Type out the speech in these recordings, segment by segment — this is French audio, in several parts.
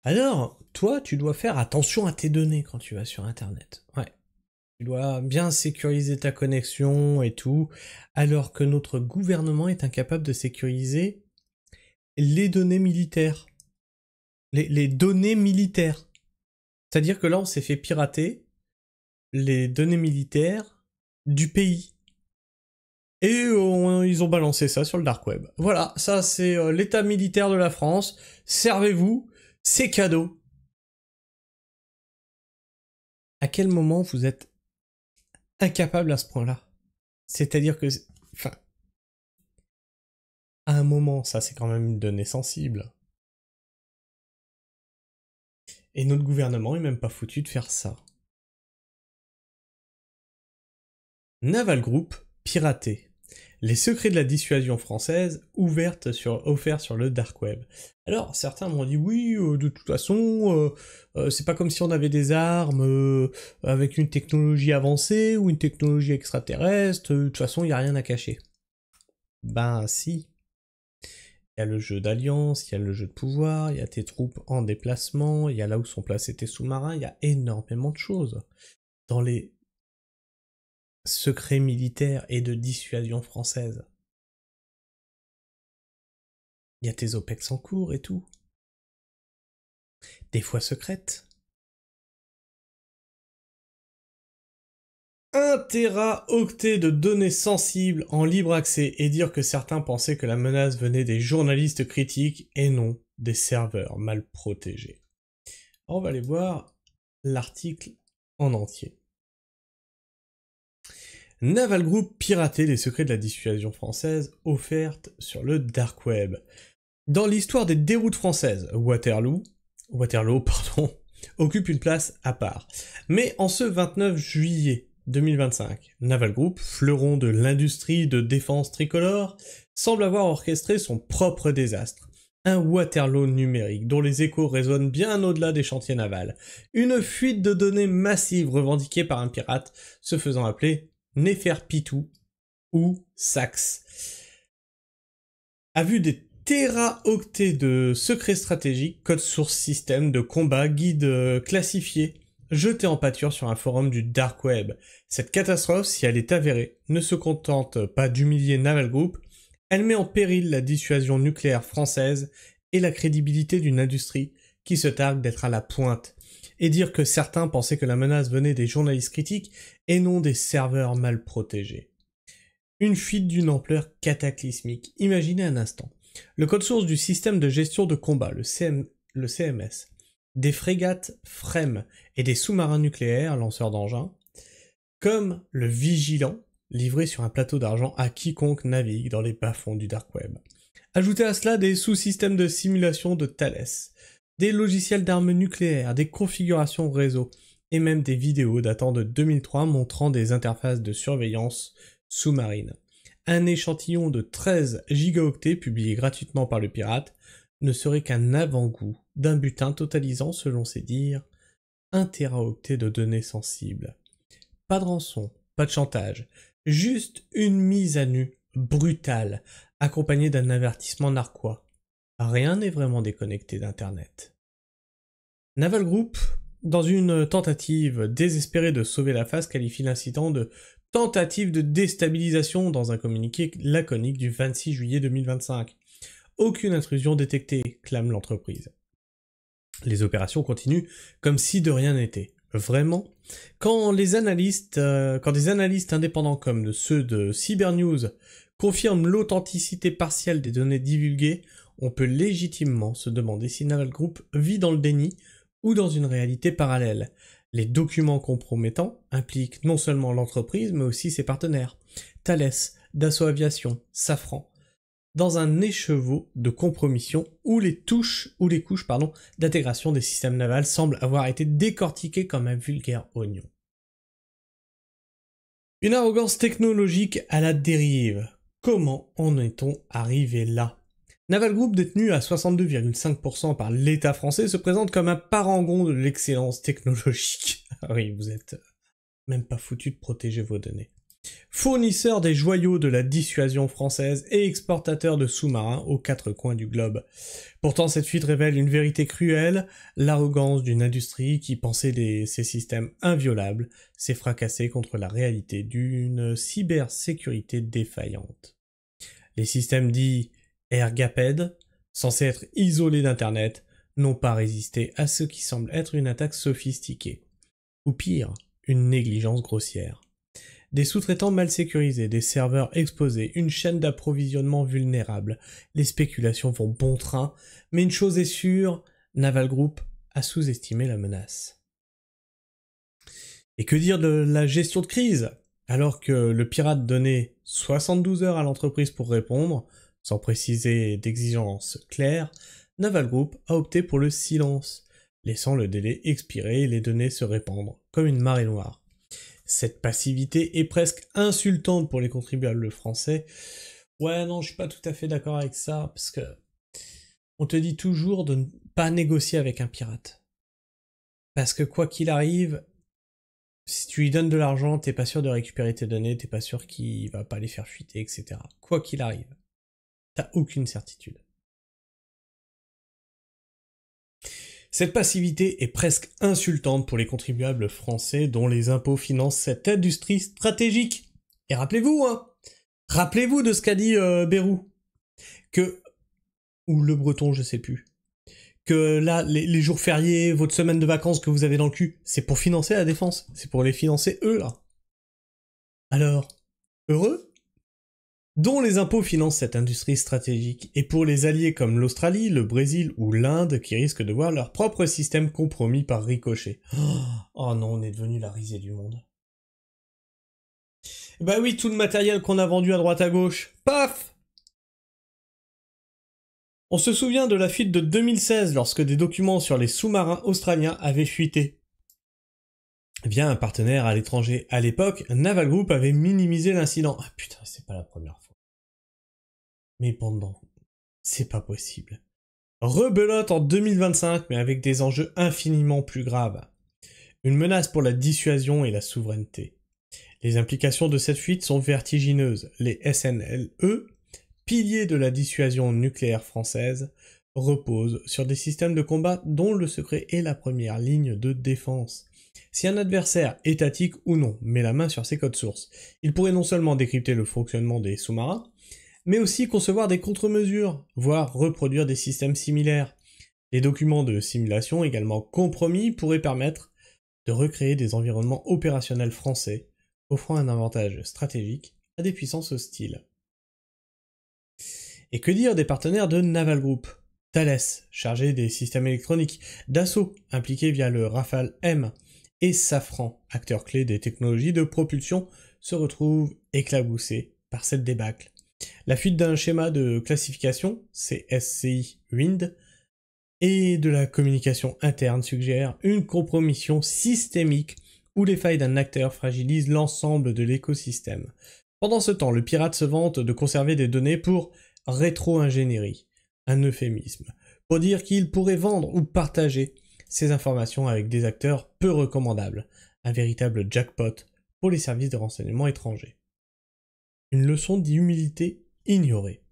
Alors, toi, tu dois faire attention à tes données quand tu vas sur Internet. Ouais. Tu dois bien sécuriser ta connexion et tout, alors que notre gouvernement est incapable de sécuriser les données militaires. Les données militaires. C'est-à-dire que là, on s'est fait pirater les données militaires du pays. Et ils ont balancé ça sur le dark web. Voilà, ça c'est l'état militaire de la France. Servez-vous, c'est cadeau. À quel moment vous êtes incapable à ce point-là? C'est-à-dire que, enfin, à un moment, ça c'est quand même une donnée sensible. Et notre gouvernement est même pas foutu de faire ça. Naval Group piraté. Les secrets de la dissuasion française offerts sur le dark web. Alors, certains m'ont dit oui, de toute façon, c'est pas comme si on avait des armes avec une technologie avancée ou une technologie extraterrestre, de toute façon, il n'y a rien à cacher. Ben si. Il y a le jeu d'alliance, il y a le jeu de pouvoir, il y a tes troupes en déplacement, il y a là où sont placés tes sous-marins, il y a énormément de choses. Dans les secrets militaires et de dissuasion française. Il y a tes OPEX en cours et tout. Des fois secrètes. 1 téraoctet de données sensibles en libre accès et dire que certains pensaient que la menace venait des journalistes critiques et non des serveurs mal protégés. On va aller voir l'article en entier. Naval Group piratait les secrets de la dissuasion française offertes sur le dark web. Dans l'histoire des déroutes françaises, Waterloo, occupe une place à part. Mais en ce 29 juillet 2025, Naval Group, fleuron de l'industrie de défense tricolore, semble avoir orchestré son propre désastre. Un Waterloo numérique dont les échos résonnent bien au-delà des chantiers navals. Une fuite de données massive revendiquée par un pirate se faisant appeler Neferpitou ou Sax. A vu des téraoctets de secrets stratégiques, codes sources systèmes de combat, guides classifiés, jetés en pâture sur un forum du dark web. Cette catastrophe, si elle est avérée, ne se contente pas d'humilier Naval Group, elle met en péril la dissuasion nucléaire française et la crédibilité d'une industrie qui se targue d'être à la pointe. Et dire que certains pensaient que la menace venait des journalistes critiques et non des serveurs mal protégés. Une fuite d'une ampleur cataclysmique. Imaginez un instant. Le code source du système de gestion de combat, le CMS, des frégates FREM et des sous-marins nucléaires, lanceurs d'engins, comme le Vigilant, livré sur un plateau d'argent à quiconque navigue dans les bas-fonds du dark web. Ajoutez à cela des sous-systèmes de simulation de Thales, des logiciels d'armes nucléaires, des configurations réseau, et même des vidéos datant de 2003 montrant des interfaces de surveillance sous-marine. Un échantillon de 13 gigaoctets publié gratuitement par le pirate ne serait qu'un avant-goût d'un butin totalisant, selon ses dires, 1 téraoctet de données sensibles. Pas de rançon, pas de chantage, juste une mise à nu brutale, accompagnée d'un avertissement narquois. Rien n'est vraiment déconnecté d'Internet. Naval Group, dans une tentative désespérée de sauver la face, qualifie l'incident de tentative de déstabilisation dans un communiqué laconique du 26 juillet 2025. Aucune intrusion détectée, clame l'entreprise. Les opérations continuent comme si de rien n'était. Vraiment? Quand des analystes indépendants comme ceux de Cybernews confirment l'authenticité partielle des données divulguées, on peut légitimement se demander si Naval Group vit dans le déni ou dans une réalité parallèle. Les documents compromettants impliquent non seulement l'entreprise, mais aussi ses partenaires, Thales, Dassault Aviation, Safran, dans un écheveau de compromission où les couches d'intégration des systèmes navals semblent avoir été décortiquées comme un vulgaire oignon. Une arrogance technologique à la dérive. Comment en est-on arrivé là? Naval Group, détenu à 62,5% par l'État français, se présente comme un parangon de l'excellence technologique. Ah oui, vous êtes même pas foutu de protéger vos données. Fournisseur des joyaux de la dissuasion française et exportateur de sous-marins aux quatre coins du globe. Pourtant, cette fuite révèle une vérité cruelle, l'arrogance d'une industrie qui pensait ces systèmes inviolables s'est fracassée contre la réalité d'une cybersécurité défaillante. Les systèmes dits air-gapped, censés être isolés d'Internet, n'ont pas résisté à ce qui semble être une attaque sophistiquée. Ou pire, une négligence grossière. Des sous-traitants mal sécurisés, des serveurs exposés, une chaîne d'approvisionnement vulnérable. Les spéculations vont bon train, mais une chose est sûre, Naval Group a sous-estimé la menace. Et que dire de la gestion de crise? Alors que le pirate donnait 72 heures à l'entreprise pour répondre, sans préciser d'exigences claires, Naval Group a opté pour le silence, laissant le délai expirer et les données se répandre, comme une marée noire. Cette passivité est presque insultante pour les contribuables français. Ouais, non, je suis pas tout à fait d'accord avec ça, parce que on te dit toujours de ne pas négocier avec un pirate. Parce que quoi qu'il arrive, si tu lui donnes de l'argent, t'es pas sûr de récupérer tes données, t'es pas sûr qu'il va pas les faire fuiter, etc. Quoi qu'il arrive, t'as aucune certitude. Cette passivité est presque insultante pour les contribuables français dont les impôts financent cette industrie stratégique. Et rappelez-vous, rappelez-vous de ce qu'a dit Bayrou, ou le Breton, je sais plus, que là, les jours fériés, votre semaine de vacances que vous avez dans le cul, c'est pour financer la défense, c'est pour les financer eux, là. Alors, heureux ? Dont les impôts financent cette industrie stratégique, et pour les alliés comme l'Australie, le Brésil ou l'Inde qui risquent de voir leur propre système compromis par ricochet. Oh non, on est devenu la risée du monde. Bah oui, tout le matériel qu'on a vendu à droite à gauche, paf! On se souvient de la fuite de 2016 lorsque des documents sur les sous-marins australiens avaient fuité. Via un partenaire à l'étranger. À l'époque, Naval Group avait minimisé l'incident. Ah putain, c'est pas la première fois. Mais pendant, c'est pas possible. Rebelote en 2025, mais avec des enjeux infiniment plus graves. Une menace pour la dissuasion et la souveraineté. Les implications de cette fuite sont vertigineuses. Les SNLE, piliers de la dissuasion nucléaire française, reposent sur des systèmes de combat dont le secret est la première ligne de défense. Si un adversaire, étatique ou non, met la main sur ses codes sources, il pourrait non seulement décrypter le fonctionnement des sous-marins, mais aussi concevoir des contre-mesures, voire reproduire des systèmes similaires. Les documents de simulation également compromis pourraient permettre de recréer des environnements opérationnels français, offrant un avantage stratégique à des puissances hostiles. Et que dire des partenaires de Naval Group? Thales, chargé des systèmes électroniques, Dassault, impliqué via le Rafale M, et Safran, acteur clé des technologies de propulsion, se retrouvent éclaboussés par cette débâcle. La fuite d'un schéma de classification, CSCI Wind, et de la communication interne suggère une compromission systémique où les failles d'un acteur fragilisent l'ensemble de l'écosystème. Pendant ce temps, le pirate se vante de conserver des données pour rétro-ingénierie, un euphémisme, pour dire qu'il pourrait vendre ou partager ces informations avec des acteurs peu recommandables, un véritable jackpot pour les services de renseignement étrangers. Une leçon d'humilité ignorée.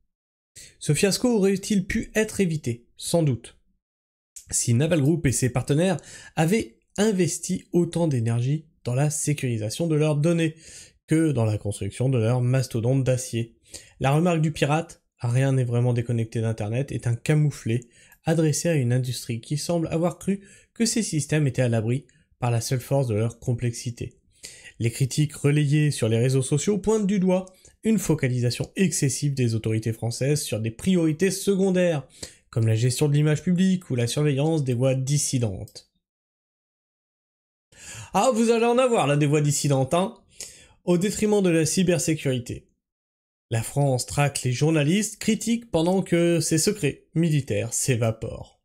Ce fiasco aurait-il pu être évité? Sans doute. Si Naval Group et ses partenaires avaient investi autant d'énergie dans la sécurisation de leurs données que dans la construction de leurs mastodontes d'acier. La remarque du pirate, rien n'est vraiment déconnecté d'Internet, est un camouflet adressé à une industrie qui semble avoir cru que ces systèmes étaient à l'abri par la seule force de leur complexité. Les critiques relayées sur les réseaux sociaux pointent du doigt une focalisation excessive des autorités françaises sur des priorités secondaires, comme la gestion de l'image publique ou la surveillance des voix dissidentes. Ah, vous allez en avoir là des voix dissidentes, au détriment de la cybersécurité. La France traque les journalistes critiques pendant que ses secrets militaires s'évaporent.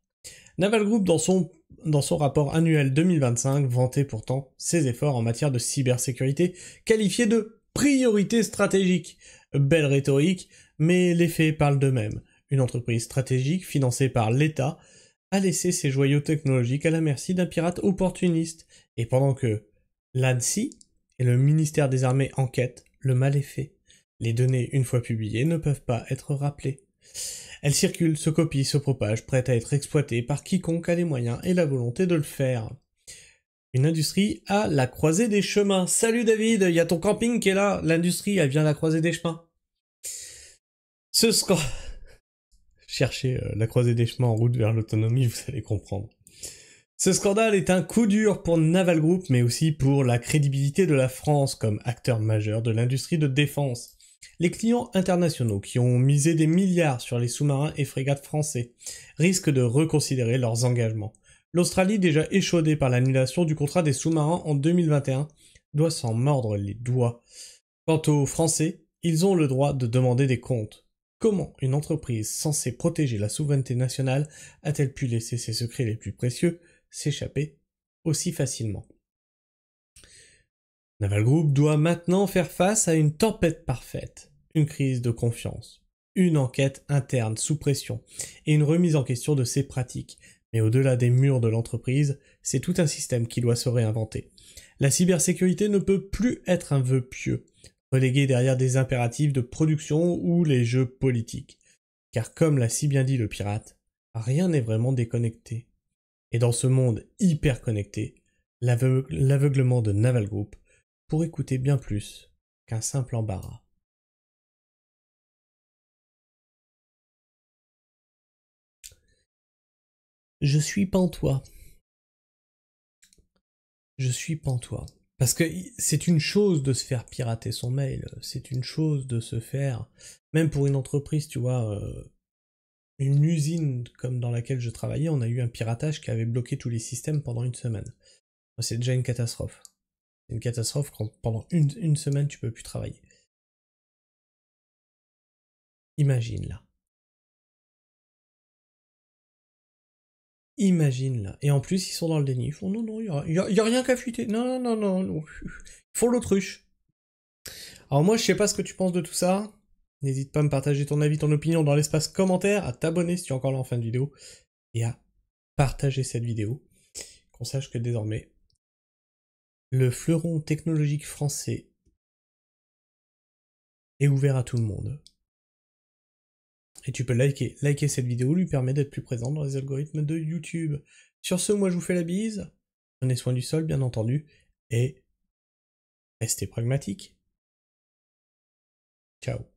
Naval Group, dans son rapport annuel 2025, vantait pourtant ses efforts en matière de cybersécurité, qualifiés de priorité stratégique. Belle rhétorique, mais les faits parlent d'eux-mêmes. Une entreprise stratégique financée par l'État a laissé ses joyaux technologiques à la merci d'un pirate opportuniste. Et pendant que l'ANSSI et le ministère des Armées enquêtent, le mal est fait. Les données, une fois publiées, ne peuvent pas être rappelées. Elles circulent, se copient, se propagent, prêtes à être exploitées par quiconque a les moyens et la volonté de le faire. Une industrie à la croisée des chemins. Salut David, il y a ton camping qui est là. L'industrie, elle vient à la croisée des chemins. Ce sera... Cherchez la croisée des chemins en route vers l'autonomie, vous allez comprendre. Ce scandale est un coup dur pour Naval Group, mais aussi pour la crédibilité de la France comme acteur majeur de l'industrie de défense. Les clients internationaux qui ont misé des milliards sur les sous-marins et frégates français risquent de reconsidérer leurs engagements. L'Australie, déjà échaudée par l'annulation du contrat des sous-marins en 2021, doit s'en mordre les doigts. Quant aux Français, ils ont le droit de demander des comptes. Comment une entreprise censée protéger la souveraineté nationale a-t-elle pu laisser ses secrets les plus précieux s'échapper aussi facilement? Naval Group doit maintenant faire face à une tempête parfaite, une crise de confiance, une enquête interne sous pression et une remise en question de ses pratiques. Mais au-delà des murs de l'entreprise, c'est tout un système qui doit se réinventer. La cybersécurité ne peut plus être un vœu pieux, relégué derrière des impératifs de production ou les jeux politiques. Car comme l'a si bien dit le pirate, rien n'est vraiment déconnecté. Et dans ce monde hyper connecté, l'aveuglement de Naval Group pourrait coûter bien plus qu'un simple embarras. Je suis pantois. Je suis pantois. Parce que c'est une chose de se faire pirater son mail, c'est une chose de se faire, même pour une entreprise, tu vois, une usine comme dans laquelle je travaillais, on a eu un piratage qui avait bloqué tous les systèmes pendant une semaine. C'est déjà une catastrophe. C'est une catastrophe quand pendant une semaine tu peux plus travailler. Imagine là. Imagine là. Et en plus, ils sont dans le déni. Ils font non, non, y a rien qu'à fuiter. Non, non, non, non. Ils font l'autruche. Alors moi, je sais pas ce que tu penses de tout ça. N'hésite pas à me partager ton avis, ton opinion dans l'espace commentaire, à t'abonner si tu es encore là en fin de vidéo, et à partager cette vidéo. Qu'on sache que désormais, le fleuron technologique français est ouvert à tout le monde. Et tu peux liker. Liker cette vidéo lui permet d'être plus présent dans les algorithmes de YouTube. Sur ce, moi je vous fais la bise. Prenez soin du sol, bien entendu. Et restez pragmatique. Ciao.